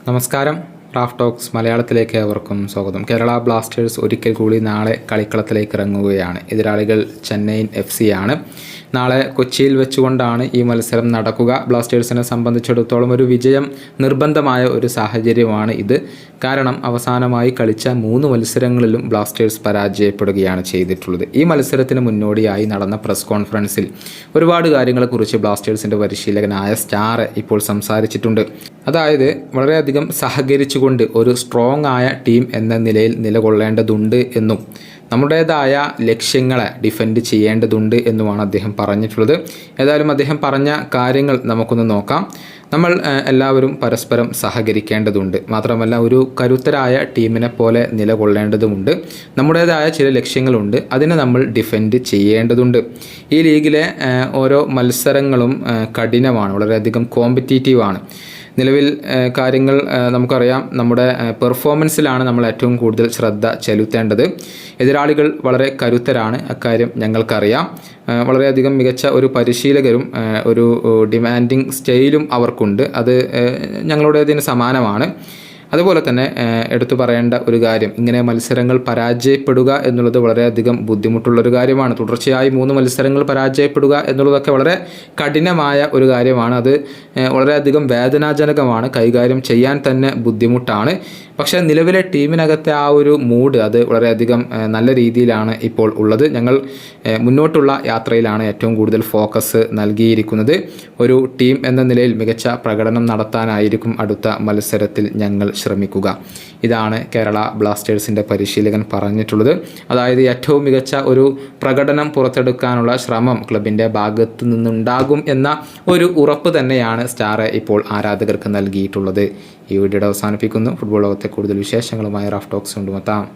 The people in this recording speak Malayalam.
നമസ്കാരം. റാഫ് ടോക്സ് മലയാളത്തിലേക്ക് ഏവർക്കും സ്വാഗതം. കേരള ബ്ലാസ്റ്റേഴ്സ് ഒരിക്കൽ കൂടി നാളെ കളിക്കളത്തിലേക്ക് ഇറങ്ങുകയാണ്. എതിരാളികൾ ചെന്നൈയിൻ FC ആണ്. നാളെ കൊച്ചിയിൽ വെച്ചുകൊണ്ടാണ് ഈ മത്സരം നടക്കുക. ബ്ലാസ്റ്റേഴ്സിനെ സംബന്ധിച്ചിടത്തോളം ഒരു വിജയം നിർബന്ധമായ ഒരു സാഹചര്യമാണ് ഇത്. കാരണം അവസാനമായി കളിച്ച 3 മത്സരങ്ങളിലും ബ്ലാസ്റ്റേഴ്സ് പരാജയപ്പെടുകയാണ് ചെയ്തിട്ടുള്ളത്. ഈ മത്സരത്തിന് മുന്നോടിയായി നടന്ന പ്രസ് കോൺഫറൻസിൽ ഒരുപാട് കാര്യങ്ങളെക്കുറിച്ച് ബ്ലാസ്റ്റേഴ്സിൻ്റെ പരിശീലകനായ സ്റ്റാർ ഇപ്പോൾ സംസാരിച്ചിട്ടുണ്ട്. അതായത് വളരെയധികം സഹകരിച്ചുകൊണ്ട് ഒരു സ്ട്രോങ് ആയ ടീം എന്ന നിലയിൽ നിലകൊള്ളേണ്ടതുണ്ട് എന്നും നമ്മുടേതായ ലക്ഷ്യങ്ങളെ ഡിഫെൻഡ് ചെയ്യേണ്ടതുണ്ട് എന്നുമാണ് അദ്ദേഹം പറഞ്ഞിട്ടുള്ളത്. ഏതായാലും അദ്ദേഹം പറഞ്ഞ കാര്യങ്ങൾ നമുക്കൊന്ന് നോക്കാം. നമ്മൾ എല്ലാവരും പരസ്പരം സഹകരിക്കേണ്ടതുണ്ട്. മാത്രമല്ല ഒരു കരുത്തരായ ടീമിനെ പോലെ നിലകൊള്ളേണ്ടതുമുണ്ട്. നമ്മുടേതായ ചില ലക്ഷ്യങ്ങളുണ്ട്, അതിനെ നമ്മൾ ഡിഫെൻഡ് ചെയ്യേണ്ടതുണ്ട്. ഈ ലീഗിലെ ഓരോ മത്സരങ്ങളും കഠിനമാണ്, വളരെയധികം കോമ്പറ്റീറ്റീവാണ്. നിലവിൽ കാര്യങ്ങൾ നമുക്കറിയാം, നമ്മുടെ പെർഫോമൻസിലാണ് നമ്മൾ ഏറ്റവും കൂടുതൽ ശ്രദ്ധ ചെലുത്തേണ്ടത്. എതിരാളികൾ വളരെ കരുത്തരാണ്, അക്കാര്യം ഞങ്ങൾക്കറിയാം. വളരെയധികം മികച്ച ഒരു പരിശീലകരും ഒരു ഡിമാൻഡിങ് സ്റ്റൈലും അവർക്കുണ്ട്. അത് ഞങ്ങളുടേതിന് സമാനമാണ്. അതുപോലെ തന്നെ എടുത്തു പറയേണ്ട ഒരു കാര്യം, ഇങ്ങനെ മത്സരങ്ങൾ പരാജയപ്പെടുക എന്നുള്ളത് വളരെയധികം ബുദ്ധിമുട്ടുള്ളൊരു കാര്യമാണ്. തുടർച്ചയായി 3 മത്സരങ്ങൾ പരാജയപ്പെടുക എന്നുള്ളതൊക്കെ വളരെ കഠിനമായ ഒരു കാര്യമാണ്. അത് വളരെയധികം വേദനാജനകമാണ്, കൈകാര്യം ചെയ്യാൻ തന്നെ ബുദ്ധിമുട്ടാണ്. പക്ഷേ നിലവിലെ ടീമിനകത്തെ ആ ഒരു മൂഡ് അത് വളരെയധികം നല്ല രീതിയിലാണ് ഇപ്പോൾ ഉള്ളത്. ഞങ്ങൾ മുന്നോട്ടുള്ള യാത്രയിലാണ് ഏറ്റവും കൂടുതൽ ഫോക്കസ് നൽകിയിരിക്കുന്നത്. ഒരു ടീം എന്ന നിലയിൽ മികച്ച പ്രകടനം നടത്താനായിരിക്കും അടുത്ത മത്സരത്തിൽ ഞങ്ങൾ ശ്രമിക്കുക. ഇതാണ് കേരള ബ്ലാസ്റ്റേഴ്സിൻ്റെ പരിശീലകൻ പറഞ്ഞിട്ടുള്ളത്. അതായത് ഏറ്റവും മികച്ച ഒരു പ്രകടനം പുറത്തെടുക്കാനുള്ള ശ്രമം ക്ലബിൻ്റെ ഭാഗത്തു നിന്നുണ്ടാകും എന്ന ഒരു ഉറപ്പ് തന്നെയാണ് സ്റ്റാർ ഇപ്പോൾ ആരാധകർക്ക് നൽകിയിട്ടുള്ളത്. ഈ വീഡിയോ അവസാനിപ്പിക്കുന്നു. ഫുട്ബോൾ ലോകത്തെ കൂടുതൽ വിശേഷങ്ങളുമായി റാഫ് ടോക്സ് കൊണ്ടുമെത്താം.